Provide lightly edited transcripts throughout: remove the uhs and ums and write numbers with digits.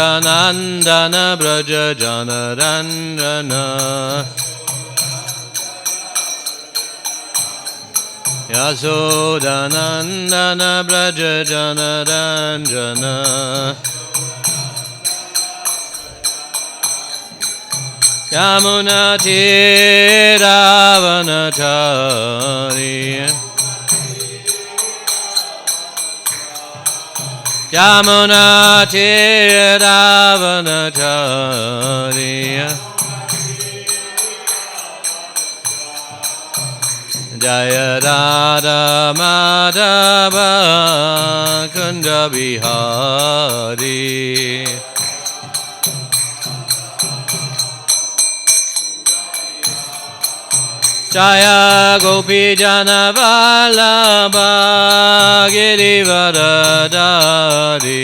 Yasodanandana Braja Janarandana Yasodanandana Braja Janarandana Yamuna Tiravanachari Yamuna Tiravanachari Jaya Radha Madhava Kunda Bihari Jaya Gopi Jana Vallabha Girivaradari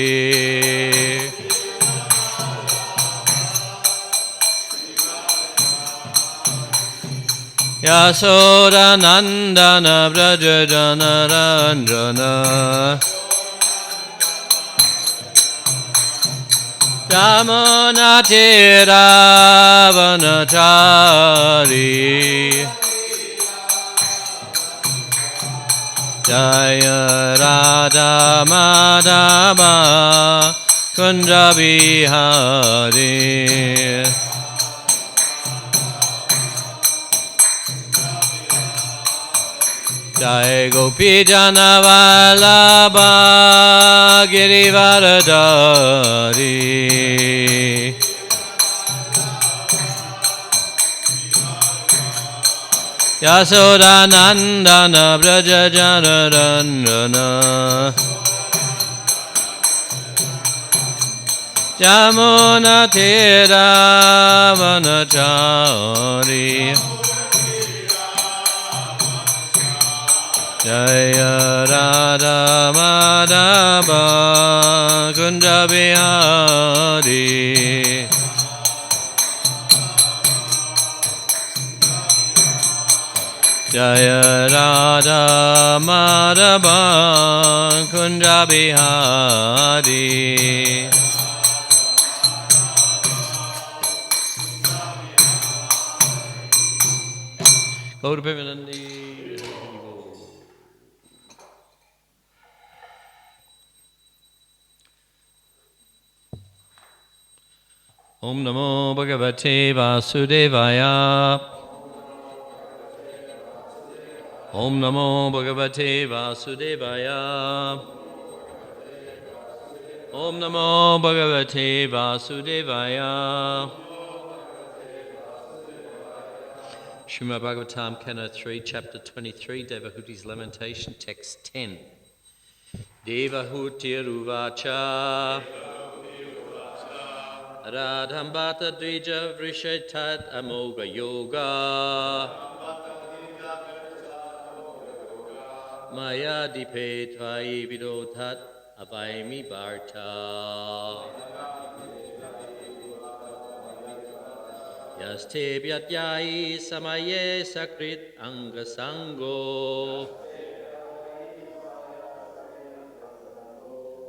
Yasoda Nandana Braja Janarandana Yamuna Tiravanachari Jaya Radha Madhava Kunda Bihari Jai Gopi Jana Vallabha Girivaradari Yasoda Nandana Braja Janarandana Jamuna Tiravanachari Jaya Radha Madhava Kunda Bihari Jaya Radha Madhava Kunda Bihari Gaur Premanandi Om Namo Bhagavate Vasudevaya Om Namo Bhagavate Vasudevaya Om Namo Bhagavate Vasudevaya Srimad Bhagavatam, Canto 3, Chapter 23, Devahuti's Lamentation, Text 10. Devahuti-ruvacha Radhambata Dvija Vrishetat Amoga Yoga Maya Dipetvayi Vidotat Avaimi Bharta Yaste Vyatyayi Samaye Sakrit Angasango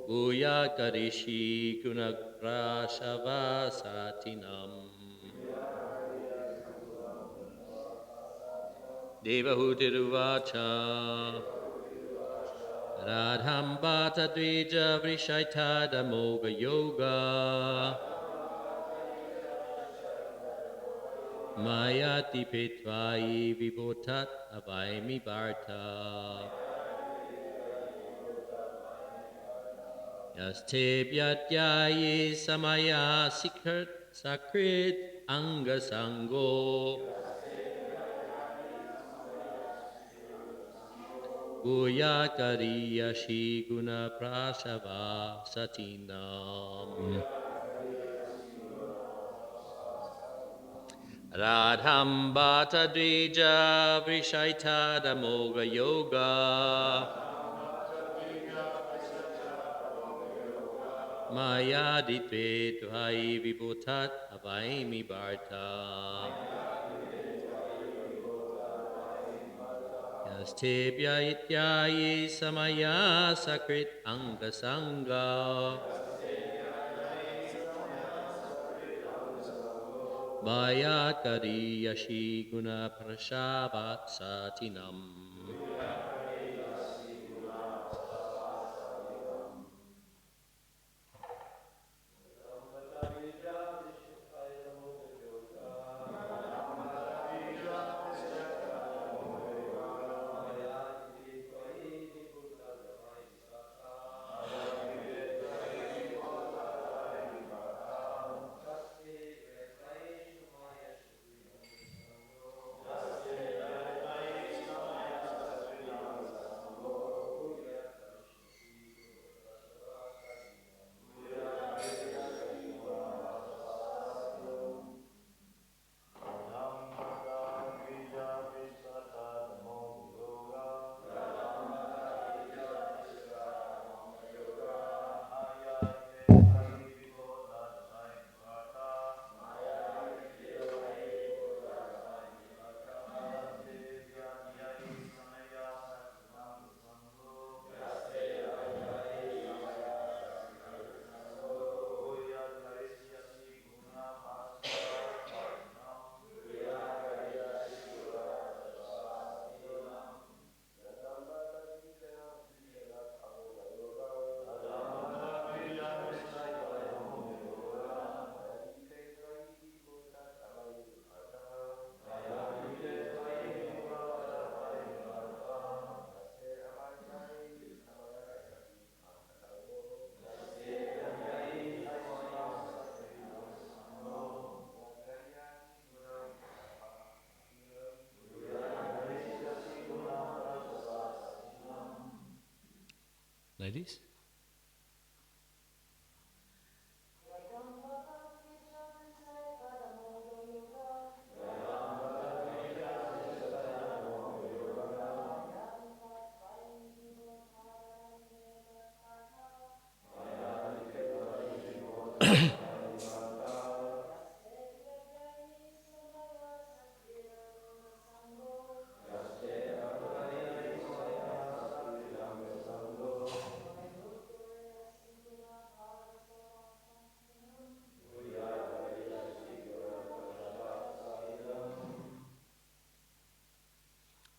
Uya Karishi Gunakrashava Satinam Devahuti-ruvacha Radham Bhata Dvija Vrishaitada Moga Yoga Mayati Petvai Vibotat Avaimi Bharta Yaste Vyatyayi Samaya Sakrit Anga Sango Guyakariya Shi Guna Prasava Satinam Radham Bhata Dvija Vrishaitada Moga Yoga Maya Ditve Tvai Vibhutat Avaimi Bharta Yastebya Ityayi Samaya Sakrit Anga Sangha Maya Kariya Shi Guna Prashavat Satinam Ladies?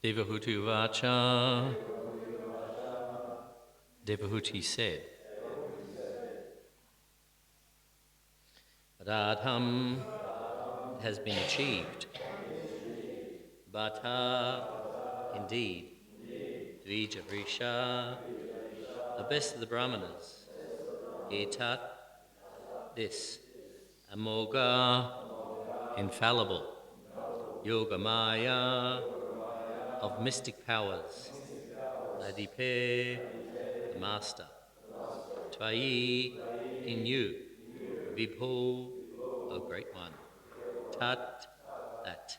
Devahuti Vacha. Devahuti said, Radham has been achieved. Bhata, indeed, Dvija Vrisha, the best of the Brahmanas. Etat, this. Amoga, infallible. Yoga Maya, of mystic powers. Adipe, the master. Tvai, in you. Vibho, O great one. Tat, that.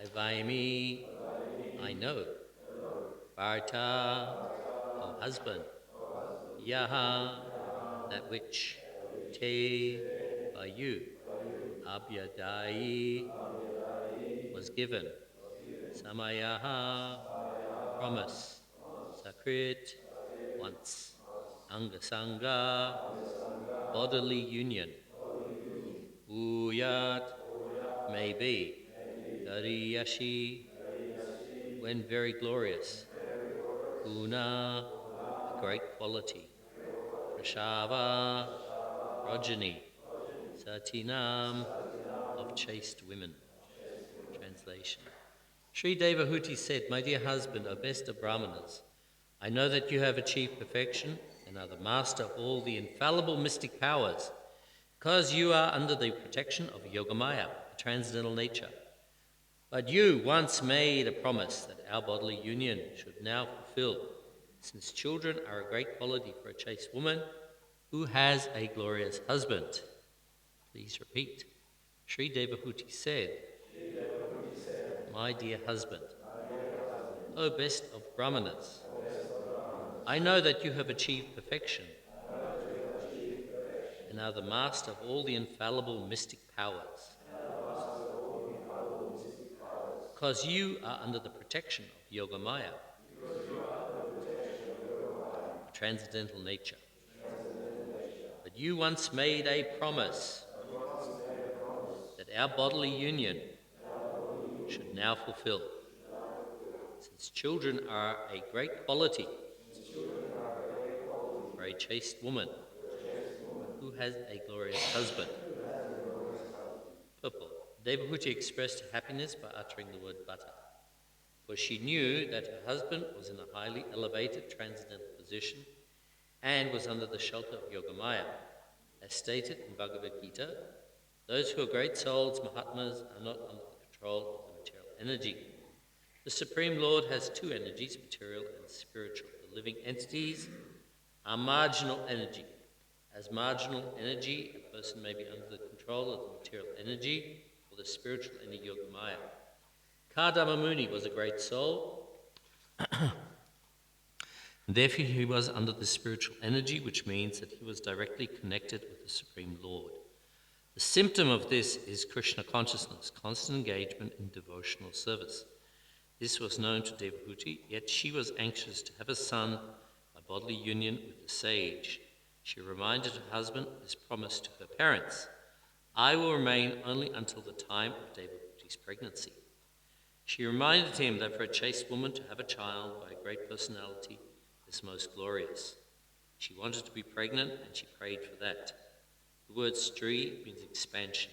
Avaimi, I know. Bharta, O husband. Yaha, that which. Te, by you. Abhyadai, was given. Samayaha, promise. Sakrit, once. Angasanga, bodily union. Uyat, may be. Gariyashi, when very glorious. Guna, great quality. Prashava, progeny. Satinam, of chaste women. Translation. Sri Devahuti said, "My dear husband, O best of Brahmanas, I know that you have achieved perfection and are the master of all the infallible mystic powers, because you are under the protection of Yogamaya, the transcendental nature. But you once made a promise that our bodily union should now fulfill, since children are a great quality for a chaste woman who has a glorious husband." Please repeat. Sri Devahuti said, "My dear husband, O best of Brahmanas, I know that you have achieved perfection and are the master of all the infallible mystic powers, because you are under the protection of Yogamaya, the transcendental nature. But you once made a promise that our bodily union should now fulfill, since children are a great quality for a chaste woman who has a glorious husband." Purport. Devahuti expressed her happiness by uttering the word butter, for she knew that her husband was in a highly elevated transcendental position and was under the shelter of Yogamaya. As stated in Bhagavad Gita, those who are great souls, Mahatmas, are not under the control of the material energy. The Supreme Lord has two energies, material and spiritual. The living entities are marginal energy. As marginal energy, a person may be under the control of the material energy or the spiritual energy Yogamaya. Kardama Muni was a great soul, and therefore he was under the spiritual energy, which means that he was directly connected with the Supreme Lord. The symptom of this is Krishna consciousness, constant engagement in devotional service. This was known to Devahuti, yet she was anxious to have a son by bodily union with the sage. She reminded her husband of his promise to her parents: "I will remain only until the time of Devahuti's pregnancy." She reminded him that for a chaste woman to have a child by a great personality is most glorious. She wanted to be pregnant and she prayed for that. The word stri means expansion.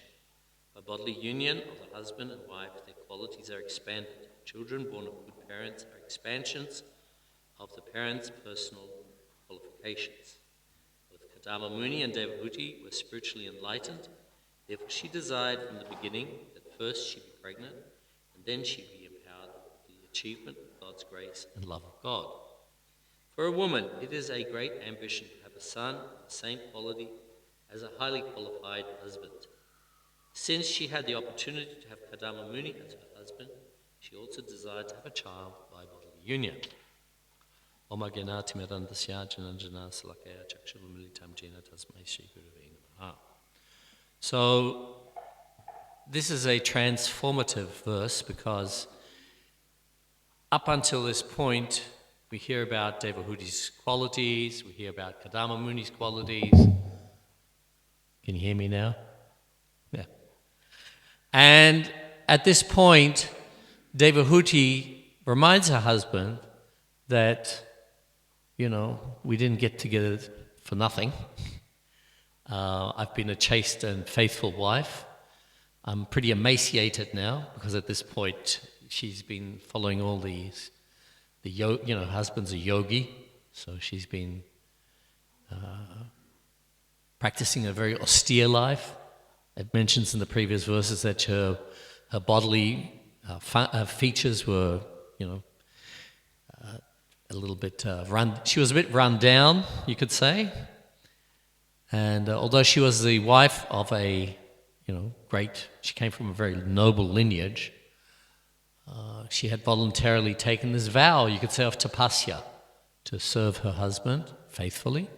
By bodily union of the husband and wife, their qualities are expanded. Children born of good parents are expansions of the parents' personal qualifications. Both Kadama Muni and Devahuti were spiritually enlightened. Therefore, she desired from the beginning that first she be pregnant and then she be empowered with the achievement of God's grace and love of God. For a woman, it is a great ambition to have a son of the same quality as a highly qualified husband. Since she had the opportunity to have Kadama Muni as her husband, she also desired to have a child by bodily union. Om Agyanati Merandasya Jananjana Salakaya Chakshurumilitam Jena Tasmai Shri Gurave Namaha. So, this is a transformative verse because up until this point, we hear about Devahuti's qualities, we hear about Kadama Muni's qualities. Can you hear me now? Yeah. And at this point, Devahuti reminds her husband that, we didn't get together for nothing. I've been a chaste and faithful wife. I'm pretty emaciated now because at this point she's been following all these. Her husband's a yogi, so she's been practicing a very austere life. It mentions in the previous verses that her bodily features were, a little bit she was a bit run down, you could say. And although she was the wife of she came from a very noble lineage, she had voluntarily taken this vow, you could say, of tapasya, to serve her husband faithfully.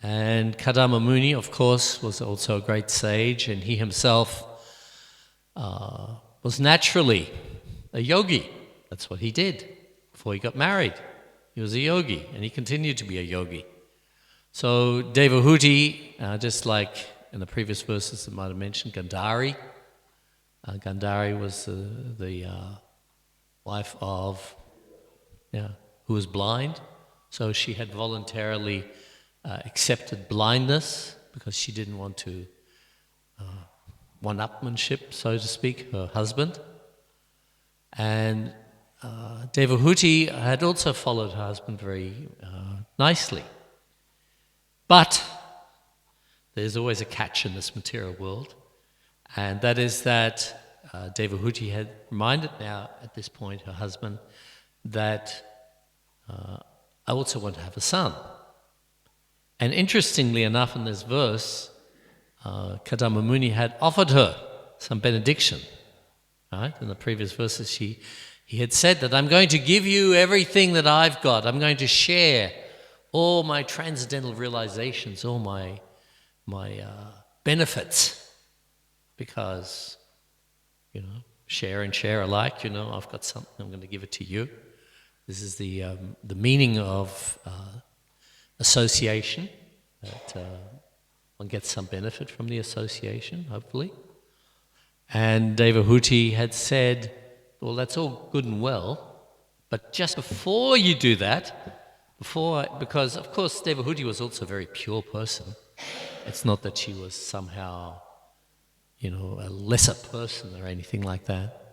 And Kadama Muni, of course, was also a great sage, and he himself was naturally a yogi. That's what he did before he got married. He was a yogi, and he continued to be a yogi. So Devahuti, just like in the previous verses that might have mentioned, Gandhari. Gandhari was the wife of, who was blind. So she had voluntarily accepted blindness because she didn't want to one-upmanship, so to speak, her husband. And Devahuti had also followed her husband very nicely. But there's always a catch in this material world, and that is that Devahuti had reminded now at this point her husband that I also want to have a son. And interestingly enough, in this verse, Kadama Muni had offered her some benediction. Right? In the previous verses, he had said that I'm going to give you everything that I've got. I'm going to share all my transcendental realizations, all my benefits, because, share and share alike. I've got something, I'm going to give it to you. This is the meaning of association, that one gets some benefit from the association, hopefully. And Devahuti had said, well, that's all good and well, but just before you do that, because of course Devahuti was also a very pure person. It's not that she was somehow, a lesser person or anything like that.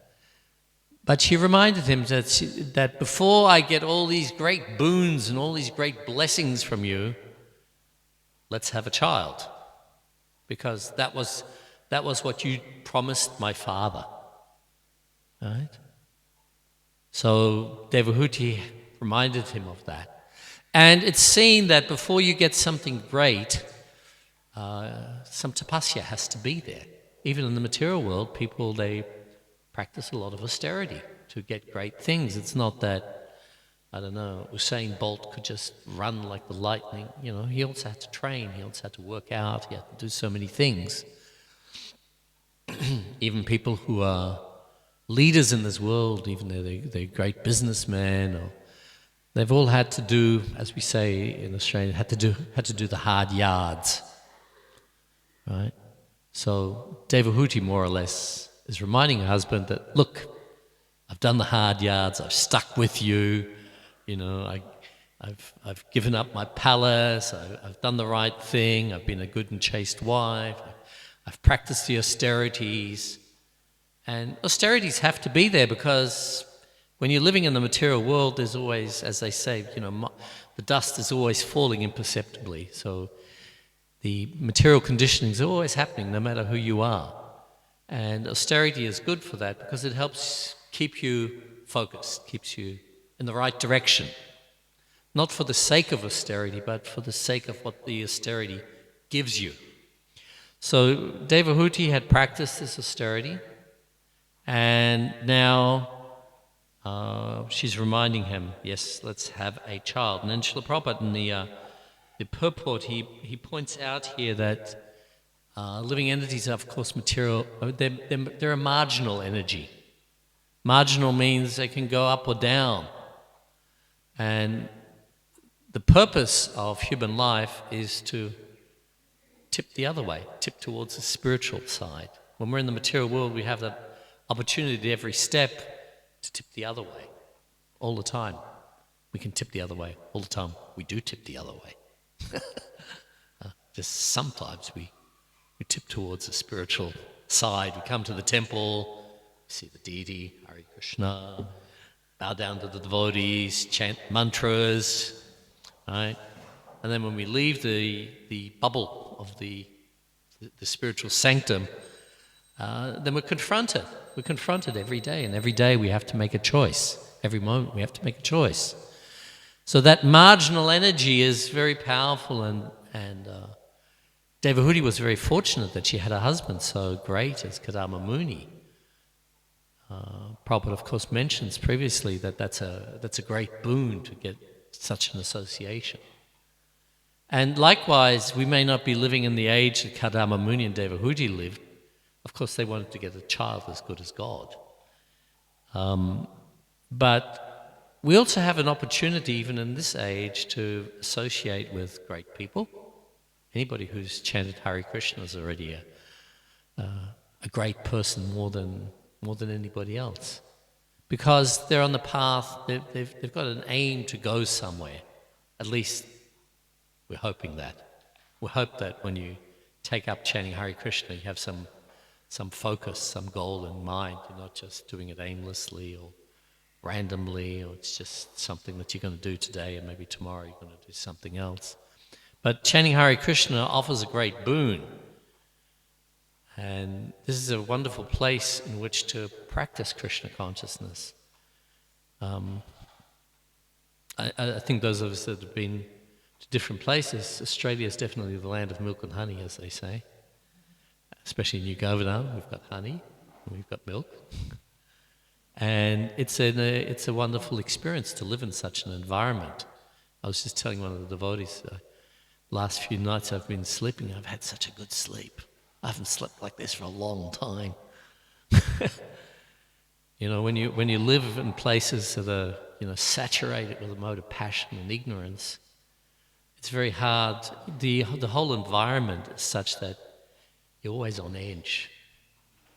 But she reminded him that before I get all these great boons and all these great blessings from you, let's have a child. Because that was what you promised my father. Right? So Devahuti reminded him of that. And it's seen that before you get something great, some tapasya has to be there. Even in the material world, people, they practice a lot of austerity to get great things. It's not that, Usain Bolt could just run like the lightning. He also had to train, he also had to work out, he had to do so many things. Even people who are leaders in this world, even though they're great businessmen, they've all had to do, as we say in Australia, had to do the hard yards, right? So Devahuti more or less is reminding her husband that, look, I've done the hard yards, I've stuck with you, I've given up my palace, I've done the right thing, I've been a good and chaste wife, I've practiced the austerities. And austerities have to be there because when you're living in the material world, there's always, as they say, the dust is always falling imperceptibly. So the material conditioning is always happening no matter who you are. And austerity is good for that because it helps keep you focused, keeps you in the right direction. Not for the sake of austerity, but for the sake of what the austerity gives you. So Devahuti had practiced this austerity, and now she's reminding him, yes, let's have a child. And then Srila Prabhupada in the purport, he points out here that living entities are, of course, material. They're a marginal energy. Marginal means they can go up or down. And the purpose of human life is to tip the other way, tip towards the spiritual side. When we're in the material world, we have that opportunity at every step to tip the other way, all the time. We can tip the other way all the time. We do tip the other way. Just sometimes we tip towards the spiritual side. We come to the temple, see the deity, Hare Krishna, bow down to the devotees, chant mantras, right? And then when we leave the bubble of the spiritual sanctum, then we're confronted. We're confronted every day, and every day we have to make a choice. Every moment we have to make a choice. So that marginal energy is very powerful, and Devahuti was very fortunate that she had a husband so great as Kadama Muni. Prabhupada, of course, mentions previously that that's a great boon to get such an association. And likewise, we may not be living in the age that Kadama Muni and Devahuti lived. Of course, they wanted to get a child as good as God. But we also have an opportunity, even in this age, to associate with great people. Anybody who's chanted Hare Krishna is already a great person more than anybody else. Because they're on the path, they've got an aim to go somewhere, At least we're hoping that. We hope that when you take up chanting Hare Krishna, you have some focus, some goal in mind. You're not just doing it aimlessly or randomly, or it's just something that you're going to do today and maybe tomorrow you're going to do something else. But chanting Hare Krishna offers a great boon. And this is a wonderful place in which to practice Krishna consciousness. I think those of us that have been to different places, Australia is definitely the land of milk and honey, as they say. Especially in New Govardhana, we've got honey and we've got milk. And it's a wonderful experience to live in such an environment. I was just telling one of the devotees, last few nights I've been sleeping, I've had such a good sleep. I haven't slept like this for a long time. When you live in places that are saturated with a mode of passion and ignorance, it's very hard. The whole environment is such that you're always on edge.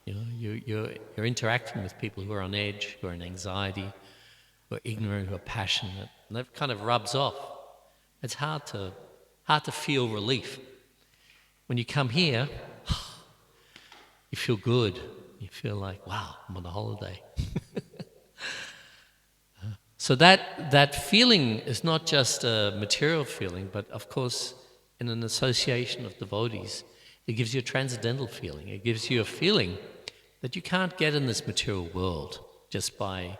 You're interacting with people who are on edge, who are in anxiety, who are ignorant, who are passionate, and that kind of rubs off. It's hard to feel relief. When you come here, you feel good. You feel like, wow, I'm on a holiday. So that feeling is not just a material feeling, but of course, in an association of devotees, it gives you a transcendental feeling. It gives you a feeling that you can't get in this material world just by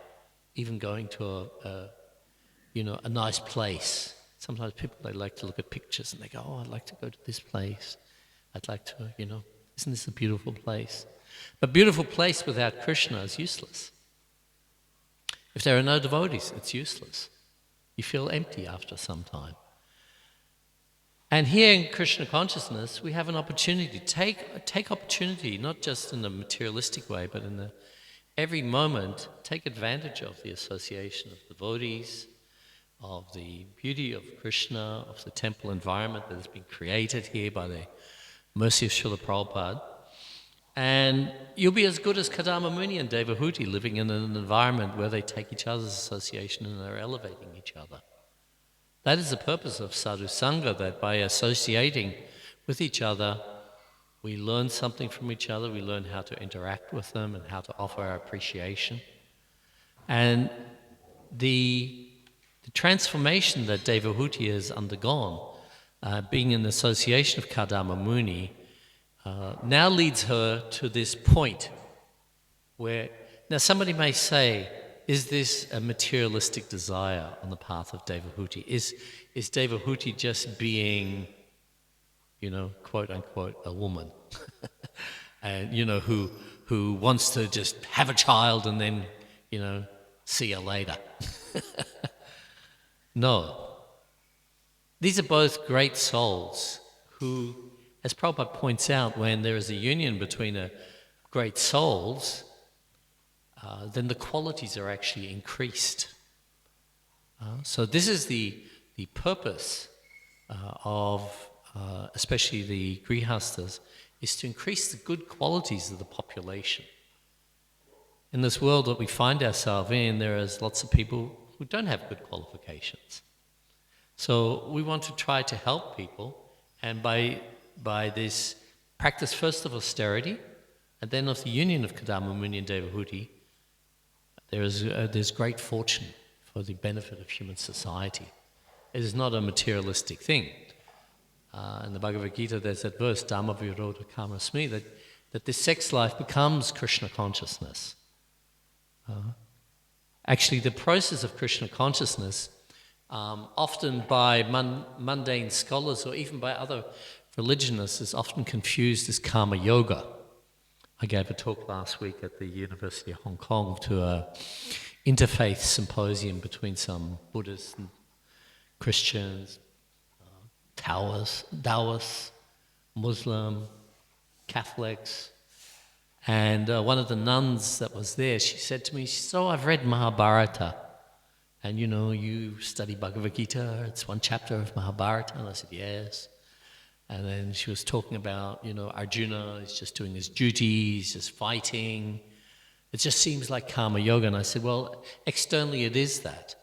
even going to a nice place. Sometimes people, they like to look at pictures and they go, oh, I'd like to go to this place. I'd like to, isn't this a beautiful place? A beautiful place without Krishna is useless. If there are no devotees, it's useless. You feel empty after some time. And here in Krishna consciousness, we have an opportunity. Take opportunity, not just in a materialistic way, but in every moment, take advantage of the association of devotees, of the beauty of Krishna, of the temple environment that has been created here by the mercy of Srila Prabhupada. And you'll be as good as Kadama Muni and Devahuti, living in an environment where they take each other's association and they're elevating each other. That is the purpose of sadhu sangha, that by associating with each other, we learn something from each other, we learn how to interact with them and how to offer our appreciation. And the transformation that Devahuti has undergone, being in association of Kadama Muni, now leads her to this point where, now somebody may say, is this a materialistic desire on the path of Devahuti? Is Devahuti just being, quote unquote, a woman? And, who wants to just have a child and then, see you later? No. These are both great souls who, as Prabhupada points out, when there is a union between great souls, then the qualities are actually increased. So this is the purpose of especially the grihastas, is to increase the good qualities of the population. In this world that we find ourselves in, there is lots of people who don't have good qualifications. So we want to try to help people, and by this practice first of austerity, and then of the union of Kadama Muni and Devahuti, there's great fortune for the benefit of human society. It is not a materialistic thing. In the Bhagavad Gita, there's that verse, Dhamma Virodha Kamasmi, that this sex life becomes Krishna consciousness. Actually, the process of Krishna consciousness, often by mundane scholars or even by other religionists, is often confused as karma yoga. I gave a talk last week at the University of Hong Kong to an interfaith symposium between some Buddhists and Christians, Taoists, Muslim, Catholics. And one of the nuns that was there, she said to me, so I've read Mahabharata. And you study Bhagavad Gita, it's one chapter of Mahabharata. And I said, yes. And then she was talking about, Arjuna is just doing his duty, he's just fighting. It just seems like karma yoga. And I said, well, externally it is that.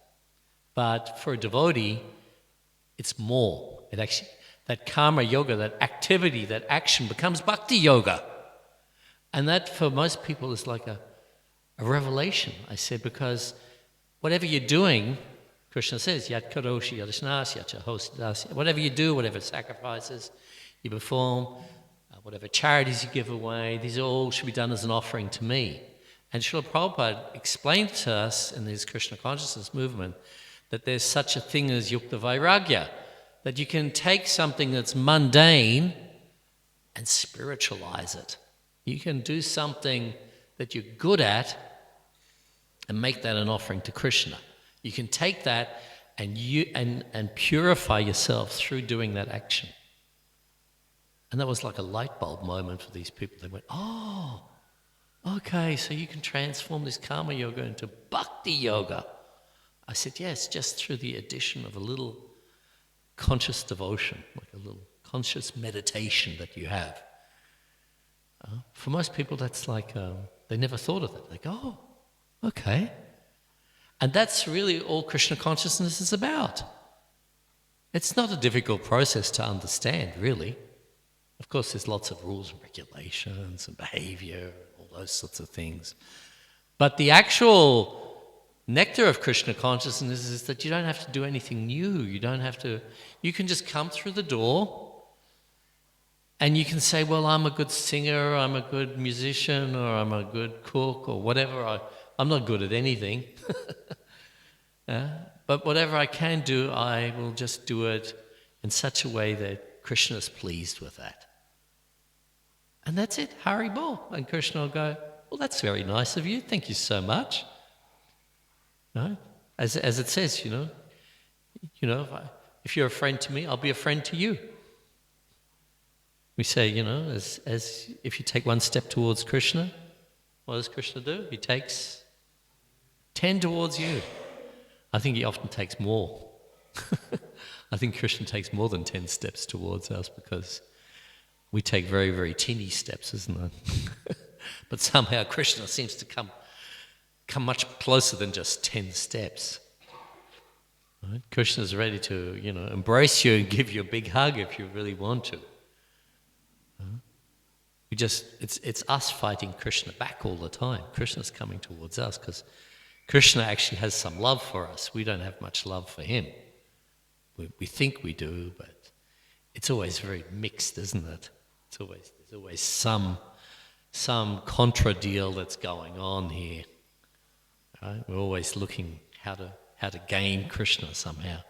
But for a devotee, It's more. It actually, that karma yoga, that activity, that action becomes bhakti yoga. And that for most people is like a revelation, I said, because whatever you're doing, Krishna says, Yat karoshi yadashnas, yat chahosadas, whatever you do, whatever sacrifices you perform, whatever charities you give away, these all should be done as an offering to me. And Srila Prabhupada explained to us in his Krishna consciousness movement that there's such a thing as yukta vairagya, that you can take something that's mundane and spiritualize it. You can do something that you're good at and make that an offering to Krishna. You can take that and purify yourself through doing that action. And that was like a light bulb moment for these people. They went, oh, okay, so you can transform this karma yoga into bhakti yoga. I said, yes, just through the addition of a little conscious devotion, like a little conscious meditation that you have. For most people, that's like, they never thought of it. They go, oh, okay. And that's really all Krishna consciousness is about. It's not a difficult process to understand, really. Of course, there's lots of rules and regulations and behavior, all those sorts of things. But the actual nectar of Krishna consciousness is that you don't have to do anything new. You can just come through the door and you can say, well, I'm a good singer, I'm a good musician, or I'm a good cook, or whatever. I'm not good at anything. But whatever I can do, I will just do it in such a way that Krishna is pleased with that. And that's it, Hari Bol. And Krishna will go, well, that's very nice of you, thank you so much. No? As it says, if you're a friend to me, I'll be a friend to you. We say, as if you take one step towards Krishna, what does Krishna do? He takes 10 towards you. I think he often takes more. I think Krishna takes more than 10 steps towards us because we take very, very teeny steps, isn't it? But somehow Krishna seems to come much closer than just 10 steps. Right? Krishna's ready to, embrace you and give you a big hug if you really want to. It's us fighting Krishna back all the time. Krishna's coming towards us because Krishna actually has some love for us. We don't have much love for him. We think we do, but it's always very mixed, isn't it? There's always some contra deal that's going on here. Right? We're always looking how to gain Krishna somehow.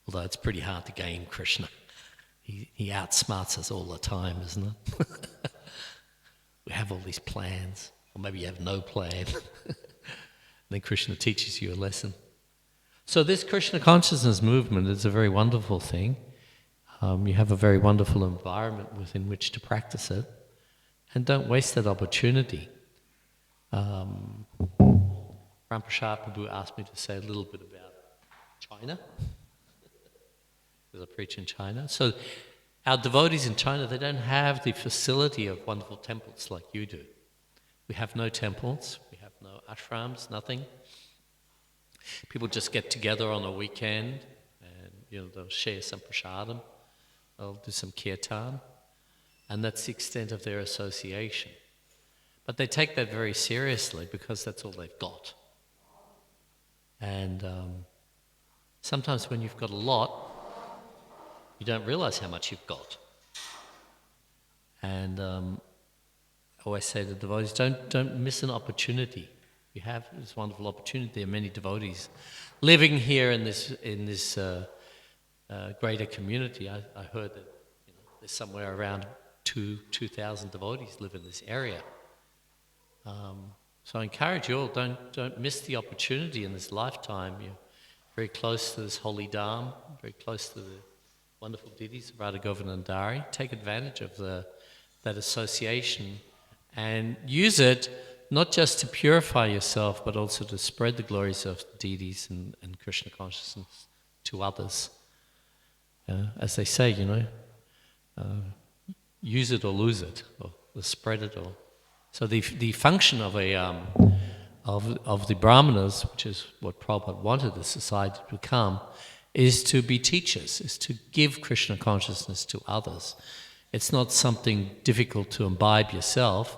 Although it's pretty hard to gain Krishna. He outsmarts us all the time, isn't it? We have all these plans, or maybe you have no plan. Then Krishna teaches you a lesson. So this Krishna consciousness movement is a very wonderful thing. You have a very wonderful environment within which to practice it. And don't waste that opportunity. Ram Prasad Prabhu asked me to say a little bit about China. Because I preach in China. So our devotees in China, they don't have the facility of wonderful temples like you do. We have no temples, we have no ashrams, nothing. People just get together on a weekend and they'll share some prasadam, they'll do some kirtan, and that's the extent of their association. But they take that very seriously because that's all they've got. And sometimes when you've got a lot, you don't realize how much you've got. And I always say to devotees, don't miss an opportunity. You have this wonderful opportunity. There are many devotees living here in this greater community. I heard that there's somewhere around 2,000 devotees live in this area. So I encourage you all, don't miss the opportunity in this lifetime. You're very close to this holy Dham, very close to the wonderful deities of Radha Govardhana and Dari. Take advantage of that association and use it not just to purify yourself, but also to spread the glories of the deities and Krishna consciousness to others. As they say, use it or lose it, or spread it. So the function of the Brahmanas, which is what Prabhupada wanted the society to become, is to be teachers, is to give Krishna consciousness to others. It's not something difficult to imbibe yourself,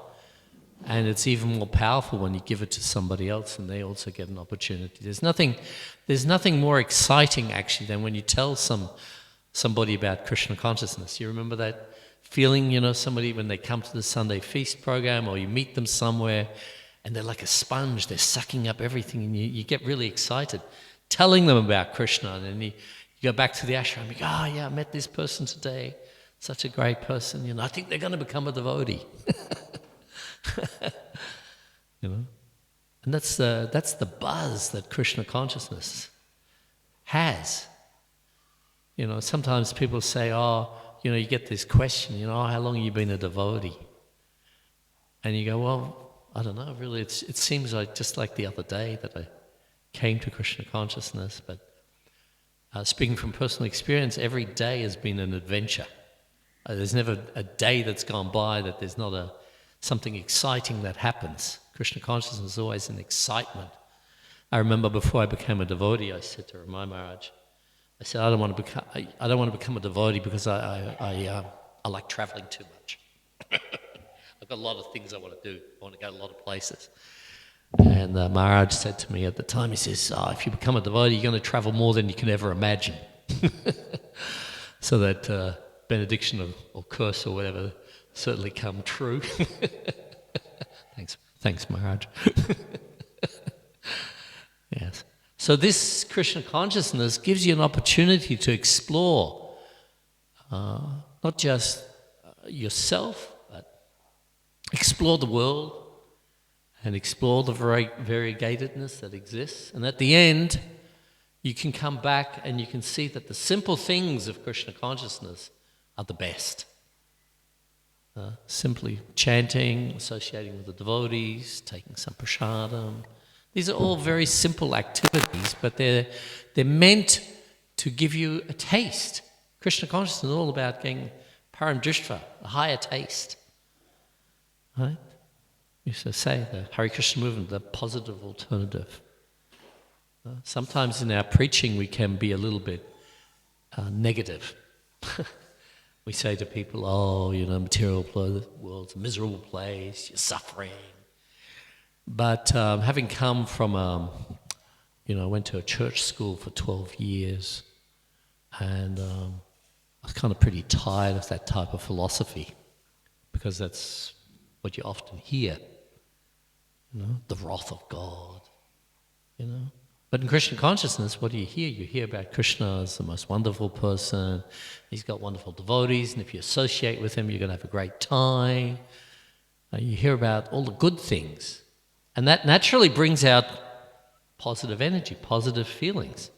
and it's even more powerful when you give it to somebody else and they also get an opportunity. There's nothing more exciting actually than when you tell somebody about Krishna consciousness. You remember that feeling, somebody when they come to the Sunday feast program, or you meet them somewhere and they're like a sponge, they're sucking up everything, and you get really excited telling them about Krishna. And then you go back to the ashram, you go, oh yeah, I met this person today, such a great person, I think they're going to become a devotee. And that's the buzz that Krishna consciousness has. Sometimes people say, you get this question, how long have you been a devotee? And you go, well, I don't know, really, it seems like just like the other day that I came to Krishna consciousness, but speaking from personal experience, every day has been an adventure. There's never a day that's gone by that there's not something exciting that happens. Krishna consciousness is always an excitement. I remember before I became a devotee, I said to Ramai Maharaj, I said, I don't want to become a devotee because I like traveling too much. I've got a lot of things I want to do. I want to go to a lot of places. And Maharaj said to me at the time, he says, if you become a devotee, you're going to travel more than you can ever imagine. So that benediction or curse or whatever certainly come true. Thanks, Maharaj. Yes. So this Krishna consciousness gives you an opportunity to explore not just yourself, but explore the world and explore the variegatedness that exists. And at the end, you can come back and you can see that the simple things of Krishna consciousness are the best. Simply chanting, associating with the devotees, taking some prasadam. These are all very simple activities, but they're meant to give you a taste. Krishna consciousness is all about getting param drishta, a higher taste. Right? We used to say the Hare Krishna movement, the positive alternative. Sometimes in our preaching we can be a little bit negative. We say to people, material world's a miserable place, you're suffering. But having come from, I went to a church school for 12 years, and I was kind of pretty tired of that type of philosophy, because that's what you often hear, the wrath of God, But in Krishna consciousness, what do you hear? You hear about Krishna as the most wonderful person. He's got wonderful devotees, and if you associate with him, you're going to have a great time. You hear about all the good things. And that naturally brings out positive energy, positive feelings.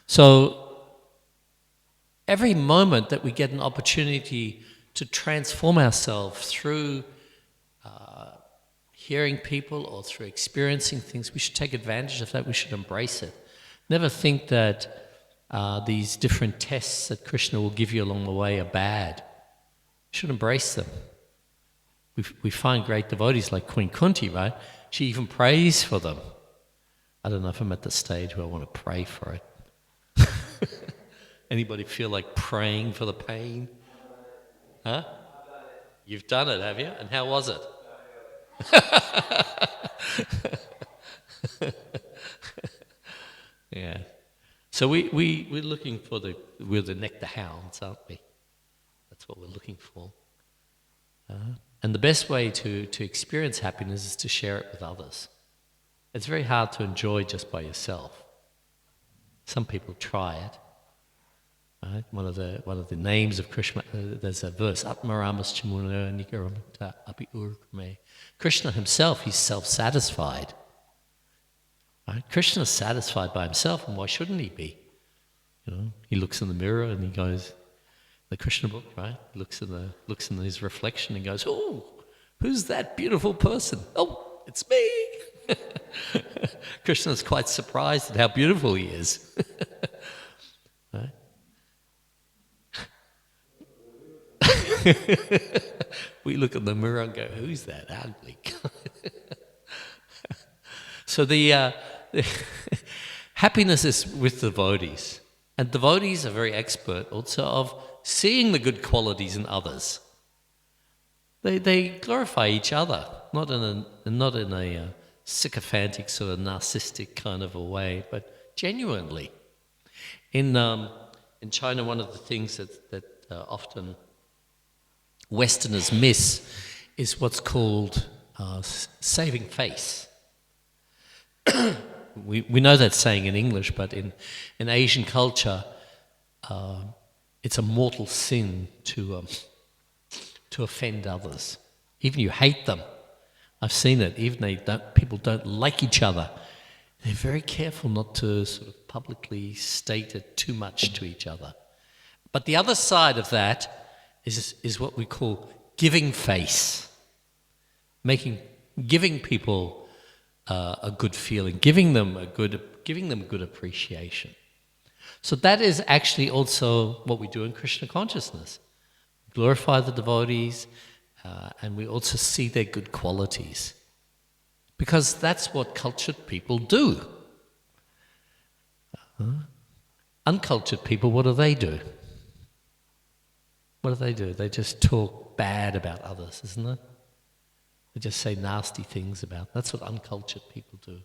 So every moment that we get an opportunity to transform ourselves through hearing people or through experiencing things, we should take advantage of that. We should embrace it. Never think that these different tests that Krishna will give you along the way are bad. You should embrace them. We find great devotees like Queen Kunti, right? She even prays for them. I don't know if I'm at the stage where I want to pray for it. Anybody feel like praying for the pain? Huh? You've done it, have you? And how was it? Yeah. So we're looking for we're the nectar hounds, aren't we? That's what we're looking for. And the best way to experience happiness is to share it with others. It's very hard to enjoy just by yourself. Some people try it. Right? One of the names of Krishna, there's a verse, Atmaramas Chamuna Nikaramata Api Urkame. Krishna himself, he's self-satisfied. Right? Krishna's satisfied by himself, and why shouldn't he be? He looks in the mirror and he goes, the Krishna book, right? He looks in his reflection and goes, oh, who's that beautiful person? Oh, it's me. Krishna's quite surprised at how beautiful he is. Right? We look in the mirror and go, who's that ugly guy? So the happiness is with the devotees. And devotees are very expert also of seeing the good qualities in others. They glorify each other, not in a sycophantic sort of narcissistic kind of a way, but genuinely. In China, one of the things that often Westerners miss is what's called saving face. We know that saying in English, but in Asian culture, it's a mortal sin to offend others. Even you hate them. I've seen it. Even people don't like each other. They're very careful not to sort of publicly state it too much to each other. But the other side of that is what we call giving face, giving people a good feeling, giving them good appreciation. So that is actually also what we do in Krishna consciousness. We glorify the devotees, and we also see their good qualities, because that's what cultured people do. Uncultured people, what do? What do? They just talk bad about others, isn't it? They just say nasty things about them. That's what uncultured people do.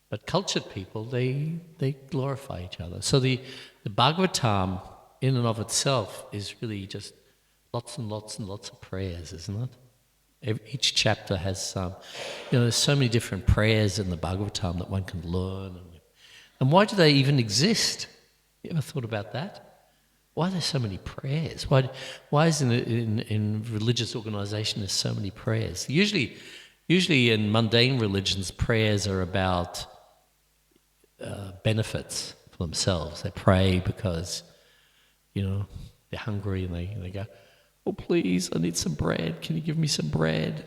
But cultured people, they glorify each other. So the Bhagavatam, in and of itself, is really just lots and lots and lots of prayers, isn't it? Each chapter has some, there's so many different prayers in the Bhagavatam that one can learn. And why do they even exist? You ever thought about that? Why are there so many prayers? Why is in religious organization there's so many prayers? Usually in mundane religions, prayers are about benefits for themselves. They pray because, they're hungry, and they go, "Oh, please, I need some bread. Can you give me some bread?"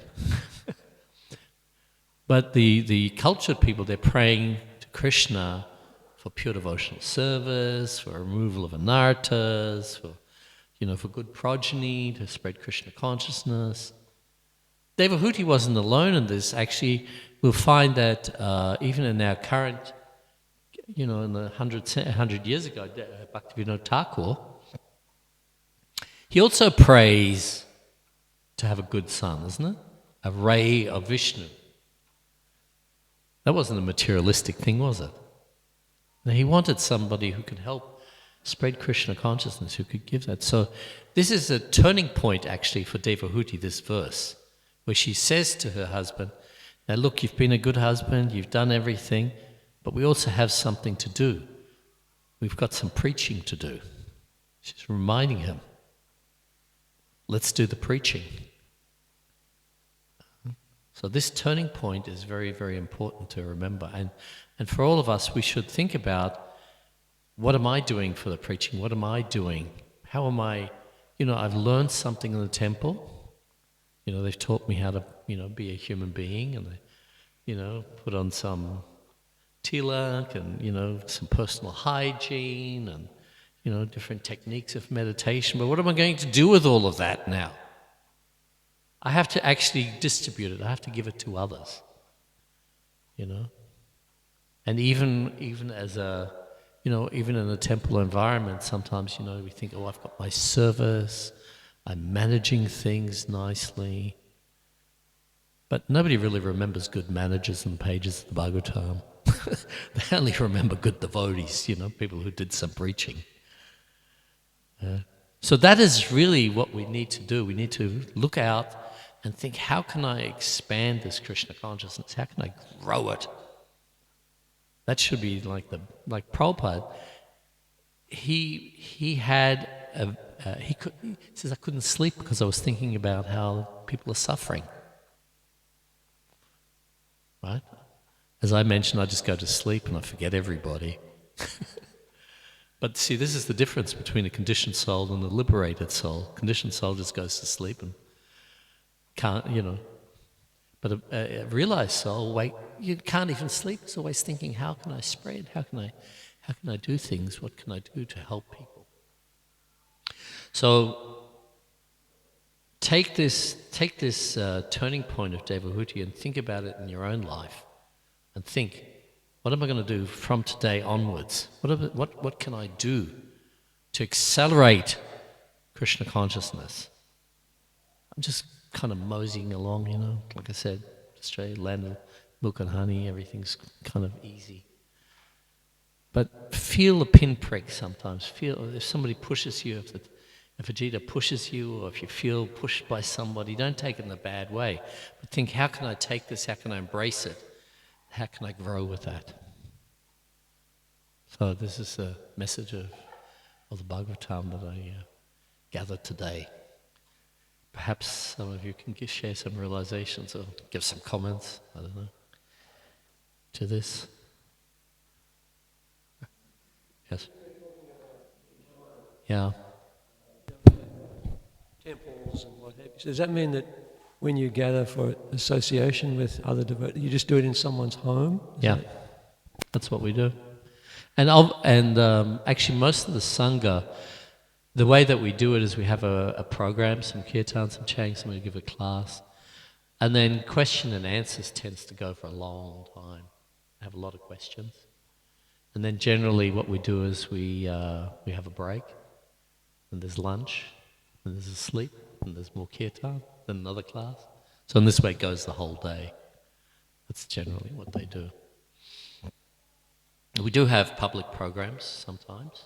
But the cultured people, they're praying to Krishna for pure devotional service, for removal of anarthas, for good progeny, to spread Krishna consciousness. Devahuti wasn't alone in this. Actually, we'll find that even in our current, in the 100 years ago, Bhaktivinoda Thakur, he also prays to have a good son, isn't it? A ray of Vishnu. That wasn't a materialistic thing, was it? Now, he wanted somebody who could help spread Krishna consciousness, who could give that. So this is a turning point, actually, for Devahuti, this verse, where she says to her husband, "Now look, you've been a good husband, you've done everything, but we also have something to do. We've got some preaching to do." She's reminding him, let's do the preaching. So this turning point is very, very important to remember. And for all of us, we should think about, what am I doing for the preaching? What am I doing? How am I, I've learned something in the temple. They've taught me how to, be a human being, and they, put on some tilak and, some personal hygiene and, different techniques of meditation. But what am I going to do with all of that now? I have to actually distribute it. I have to give it to others, And even as even in a temple environment, sometimes, we think, oh, I've got my service, I'm managing things nicely. But nobody really remembers good managers in the pages of the Bhagavatam. They only remember good devotees, people who did some preaching. So that is really what we need to do. We need to look out and think, how can I expand this Krishna consciousness? How can I grow it? That should be like Prabhupada. He says, I couldn't sleep because I was thinking about how people are suffering. Right? As I mentioned, I just go to sleep and I forget everybody. But see, this is the difference between a conditioned soul and a liberated soul. Conditioned soul just goes to sleep and can't, But a realized soul, you can't even sleep. It's always thinking, how can I spread? How can I do things? What can I do to help people? So take this turning point of Devahuti and think about it in your own life, and think, What am I going to do from today onwards? What can I do to accelerate Krishna consciousness? I'm just kind of moseying along, like I said, Australia, land of milk and honey, everything's kind of easy. But feel a pinprick sometimes. Feel if somebody pushes you, if a Jita pushes you, or if you feel pushed by somebody, don't take it in a bad way. But think, how can I take this? How can I embrace it? How can I grow with that? So this is the message of the Bhagavatam that I gathered today. Perhaps some of you can share some realizations or give some comments, I don't know, to this. Yes? Yeah. Temples and what have you. So does that mean that when you gather for association with other devotees, you just do it in someone's home? Yeah, that's what we do. And actually most of the Sangha, the way that we do it is we have a program, some kirtan, some chant, somebody give a class, and then question and answers tends to go for a long time. We have a lot of questions. And then generally what we do is we have a break, and there's lunch, and there's a sleep, and there's more kirtan, then another class. So in this way it goes the whole day. That's generally what they do. We do have public programs sometimes.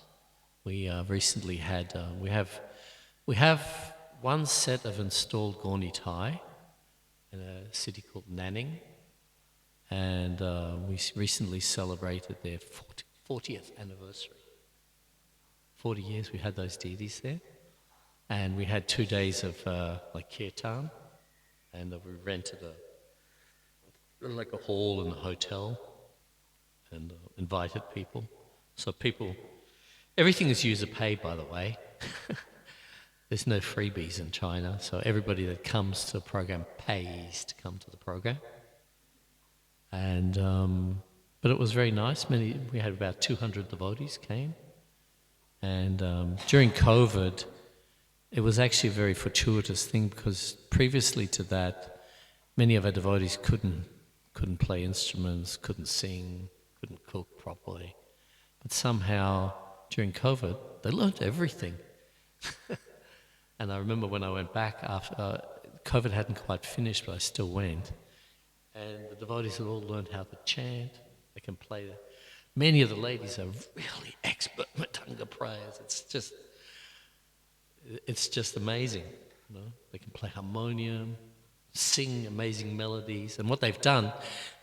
We recently had, we have one set of installed Gauni Thai in a city called Nanning, and we recently celebrated their 40th anniversary. 40 years we had those deities there, and we had 2 days of like kirtan, and we rented a hall in a hotel, and invited people. So everything is user paid, by the way. There's no freebies in China, so everybody that comes to a program pays to come to the program. And but it was very nice. We had about 200 devotees came, and during COVID, it was actually a very fortuitous thing because previously to that, many of our devotees couldn't play instruments, couldn't sing, couldn't cook properly. But somehow, during COVID, they learned everything. And I remember when I went back after, COVID hadn't quite finished, but I still went. And the devotees had all learned how to chant. They can play. Many of the ladies are really expert Matanga prayers. It's just amazing. They can play harmonium, sing amazing melodies. And what they've done,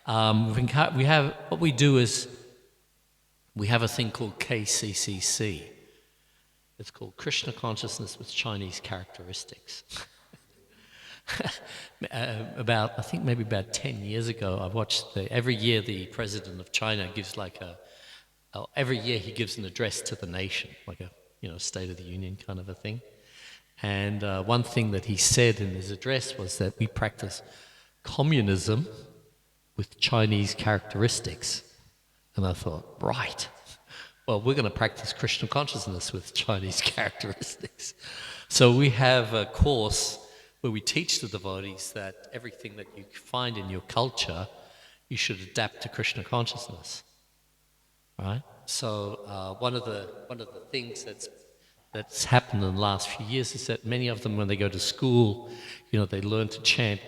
what we do is we have a thing called KCCC. It's called Krishna Consciousness with Chinese Characteristics. I think maybe about 10 years ago, I watched every year the president of China gives every year he gives an address to the nation, like a State of the Union kind of a thing. And one thing that he said in his address was that we practice communism with Chinese characteristics. And I thought, right, well, we're going to practice Krishna consciousness with Chinese characteristics. So we have a course where we teach the devotees that everything that you find in your culture, you should adapt to Krishna consciousness, right? So one of the things that's happened in the last few years is that many of them, when they go to school, they learn to chant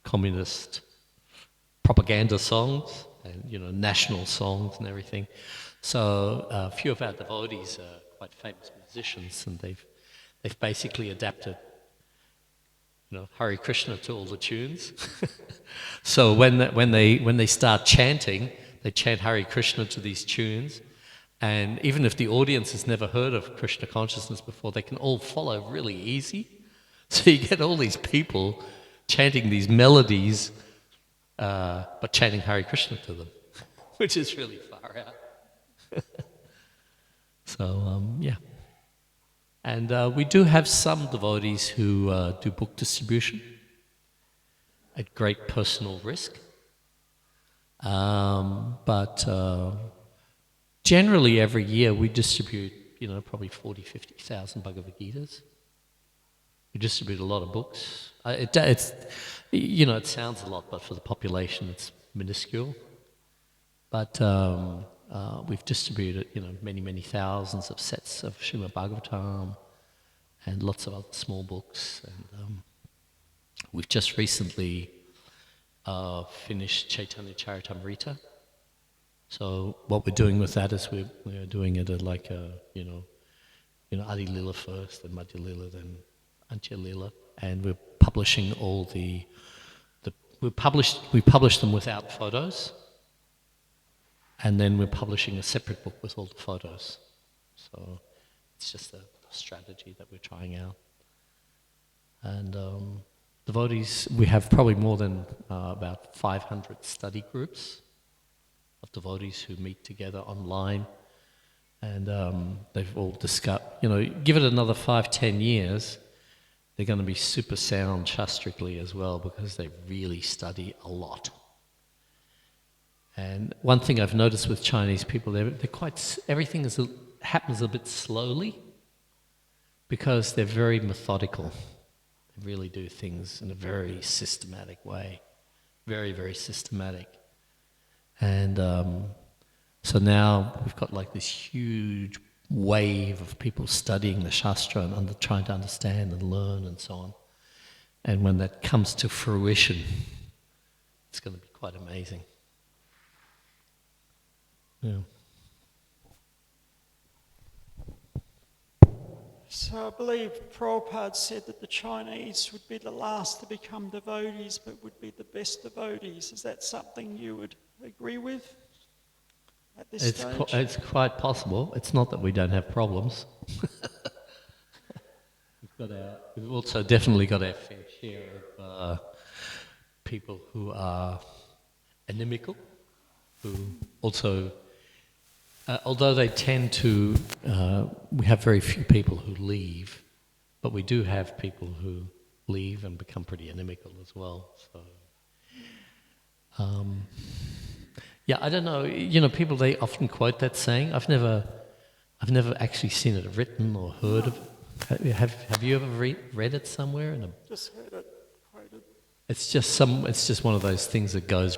communist propaganda songs and national songs and everything. So a few of our devotees are quite famous musicians, and they've basically adapted Hare Krishna to all the tunes. So when they start chanting, they chant Hare Krishna to these tunes, and even if the audience has never heard of Krishna consciousness before, they can all follow really easy. So you get all these people chanting these melodies, but chanting Hare Krishna to them, which is really far out. So, yeah. And we do have some devotees who do book distribution at great personal risk. But generally every year we distribute, probably 40, 50,000 Bhagavad Gitas. We distribute a lot of books. It sounds a lot, but for the population it's minuscule. But we've distributed, many, many thousands of sets of Srimad Bhagavatam and lots of other small books. And we've just recently finished Chaitanya Charitamrita. So what we're doing with that is we're doing it like Adi Lila first, then Madhya Lila, then Antya Lila, and we're publishing all we publish them without photos, and then we're publishing a separate book with all the photos. So it's just a strategy that we're trying out. And devotees, we have probably more than about 500 study groups of devotees who meet together online, and they've all discussed, give it another 5-10 years, they're going to be super sound shastrically as well, because they really study a lot. And one thing I've noticed with Chinese people, they're quite, everything happens a bit slowly, because they're very methodical. They really do things in a very systematic way, very, very systematic. And so now we've got like this huge wave of people studying the Shastra and trying to understand and learn and so on. And when that comes to fruition, it's going to be quite amazing. Yeah. So I believe Prabhupada said that the Chinese would be the last to become devotees, but would be the best devotees. Is that something you would agree with at this stage? It's quite possible. It's not that we don't have problems. We've also definitely got our fair share of people who are inimical, who also, although they tend to, we have very few people who leave, but we do have people who leave and become pretty inimical as well. So, yeah, I don't know. People, they often quote that saying. I've never actually seen it written or heard of it. Have you ever read it somewhere? Just heard it quoted. It's just one of those things that goes.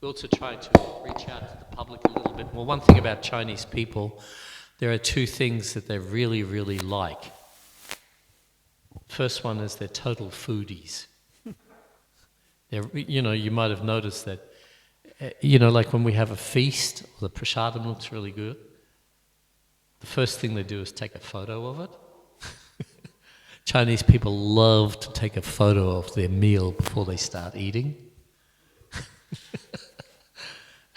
We're also trying to reach out to the public a little bit more. One thing about Chinese people, there are two things that they really, really like. First one is they're total foodies. You might have noticed that, like when we have a feast, the prasadam looks really good. The first thing they do is take a photo of it. Chinese people love to take a photo of their meal before they start eating.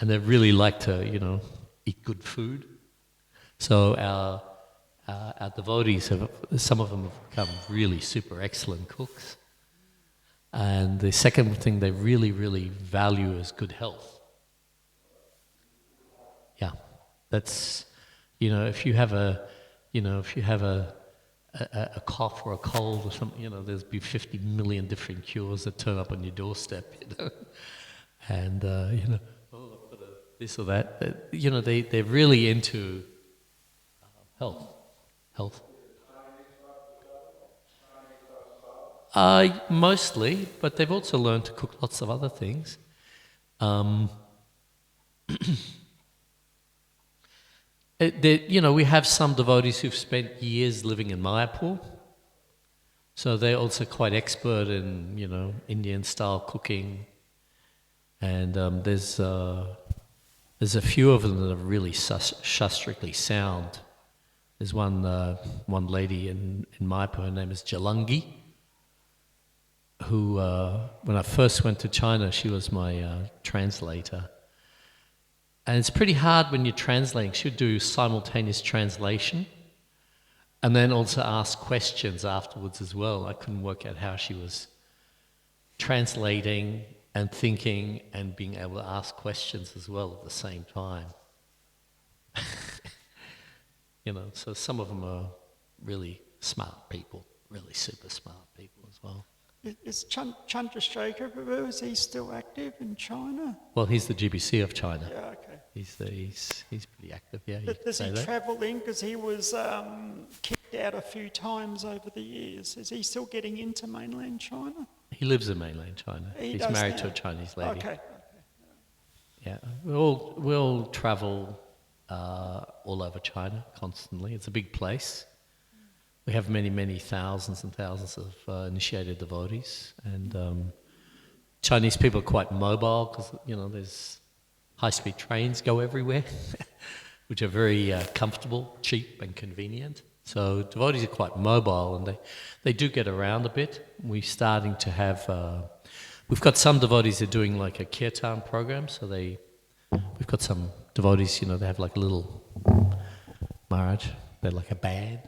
And they really like to, eat good food. So our devotees, some of them have become really super excellent cooks. And the second thing they really, really value is good health. Yeah, that's, if you have a cough or a cold or something, there's be 50 million different cures that turn up on your doorstep, And, this or that. They're really into health. Mostly, but they've also learned to cook lots of other things. We have some devotees who've spent years living in Mayapur, so they're also quite expert in, Indian-style cooking. And there's a few of them that are really shastrically sound. There's one lady in Mayapur, her name is Jalangi. who, when I first went to China, she was my translator. And it's pretty hard when you're translating. She'd do simultaneous translation and then also ask questions afterwards as well. I couldn't work out how she was translating and thinking and being able to ask questions as well at the same time. So some of them are really smart people, really super smart people as well. Is Chandrasekhar Prabhu, is he still active in China? Well, he's the GBC of China. Yeah, okay. He's pretty active, yeah. Does he travel in? Because he was kicked out a few times over the years. Is he still getting into mainland China? He lives in mainland China. He's married to a Chinese lady. Okay. Yeah, we all travel all over China constantly. It's a big place. We have many, many thousands and thousands of initiated devotees, and Chinese people are quite mobile because there's high-speed trains go everywhere, which are very comfortable, cheap, and convenient. So devotees are quite mobile, and they do get around a bit. We're starting to have. We've got some devotees that are doing like a kirtan program, so we've got some devotees. They have like a little Maharaj. They're like a band.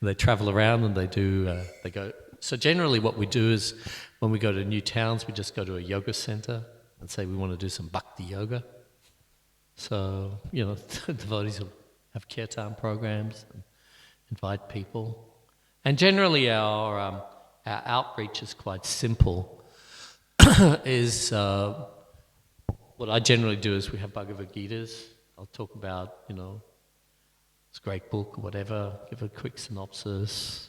They travel around and they go. So generally what we do is when we go to new towns, we just go to a yoga center and say we want to do some bhakti yoga. So, devotees will have kirtan programs and invite people. And generally our outreach is quite simple. What I generally do is we have Bhagavad Gitas. I'll talk about, it's a great book or whatever, give a quick synopsis.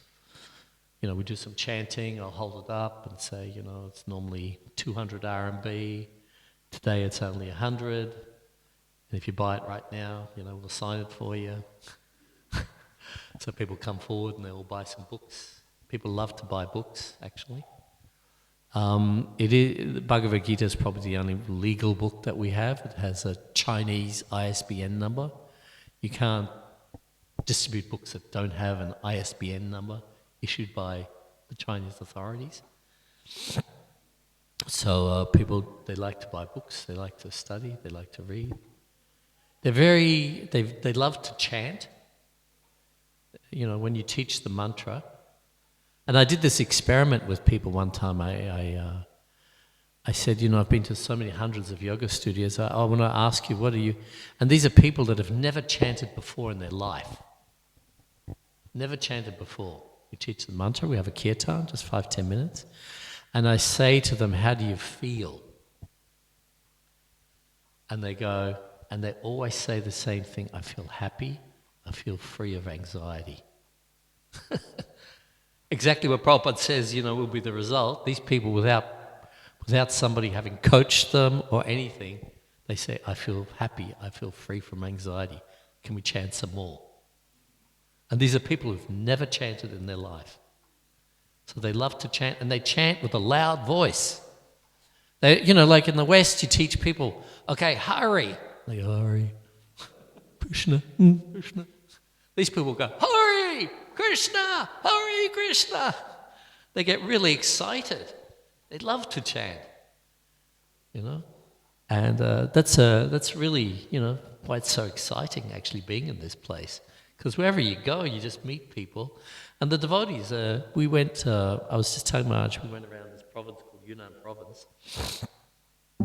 We do some chanting, I'll hold it up and say, it's normally 200 RMB. Today it's only 100. And if you buy it right now, we'll sign it for you. So people come forward and they will buy some books. People love to buy books, actually. The Bhagavad Gita is probably the only legal book that we have. It has a Chinese ISBN number. You can't distribute books that don't have an ISBN number issued by the Chinese authorities. So people, they like to buy books, they like to study, they like to read. They love to chant. When you teach the mantra. And I did this experiment with people one time. I said, I've been to so many hundreds of yoga studios. I want to ask you, what are you? And these are people that have never chanted before in their life. Never chanted before. We teach the mantra, we have a kirtan, just 5-10 minutes. And I say to them, how do you feel? And they go, and they always say the same thing, I feel happy, I feel free of anxiety. Exactly what Prabhupada says, will be the result. These people, without somebody having coached them or anything, they say, I feel happy, I feel free from anxiety. Can we chant some more? And these are people who've never chanted in their life. So they love to chant, and they chant with a loud voice. They, like in the West, you teach people, okay, Hari. They go, Hari, Krishna, Krishna. These people go, Hari, Krishna, Hari, Krishna. They get really excited. They love to chant, And that's really, why it's so exciting actually being in this place. Because wherever you go, you just meet people. And the devotees, we went, I was just telling Maharaj, we went around this province called Yunnan province.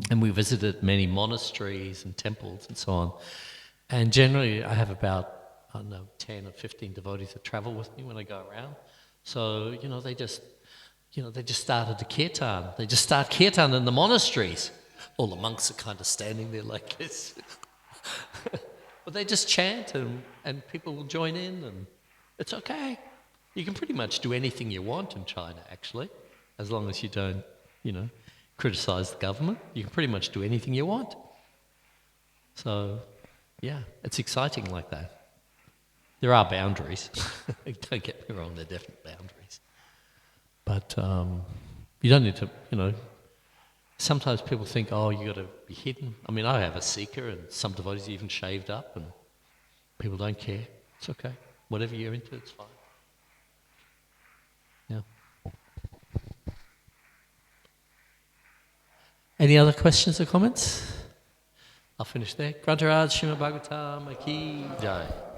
And we visited many monasteries and temples and so on. And generally I have about, 10 or 15 devotees that travel with me when I go around. So, they just started the kirtan. They just start kirtan in the monasteries. All the monks are kind of standing there like this. But they just chant and people will join in and it's okay. You can pretty much do anything you want in China, actually, as long as you don't, criticize the government. You can pretty much do anything you want. So, yeah, it's exciting like that. There are boundaries. Don't get me wrong, there are definite boundaries. But you don't need to, sometimes people think, you got to be hidden. I mean, I have a seeker and some devotees even shaved up and people don't care. It's okay. Whatever you're into, it's fine. Yeah. Any other questions or comments? I'll finish there. Tirtharaj, Srimad Bhagavatam, Ki Jai.